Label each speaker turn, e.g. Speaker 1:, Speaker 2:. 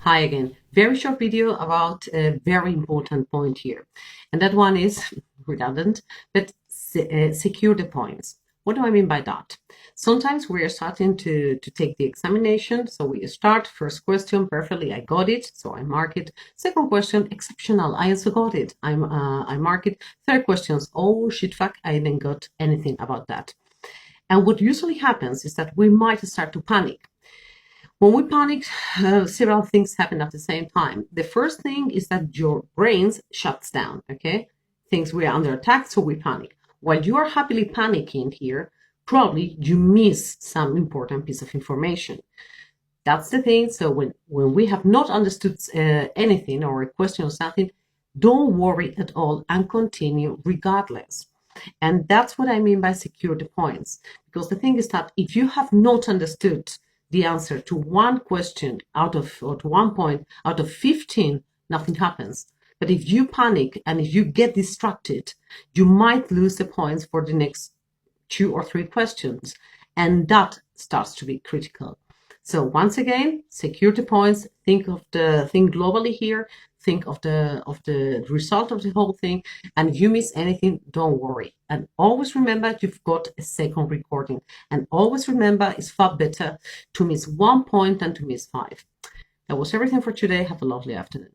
Speaker 1: Hi again. Very short video about a very important point here. And that one is redundant, but secure the points. What do I mean by that? Sometimes we are starting to take the examination. So we start first question, perfectly, I got it. So I mark it. Second question, exceptional, I also got it. I mark it. Third questions, oh shit, fuck, I didn't got anything about that. And what usually happens is that we might start to panic. When we panic, several things happen at the same time. The first thing is that your brains shuts down, okay? Thinks we are under attack, so we panic. While you are happily panicking here, probably you miss some important piece of information. That's the thing. So when we have not understood anything or a question or something, don't worry at all and continue regardless. And that's what I mean by secure the points. Because the thing is that if you have not understood the answer to one question or to 1 point out of 15, nothing happens. But if you panic and if you get distracted, you might lose the points for the next 2 or 3 questions. And that starts to be critical. So once again, secure the points, think globally here, think of the result of the whole thing. And if you miss anything, don't worry. And always remember you've got a second recording. And always remember it's far better to miss 1 point than to miss 5. That was everything for today. Have a lovely afternoon.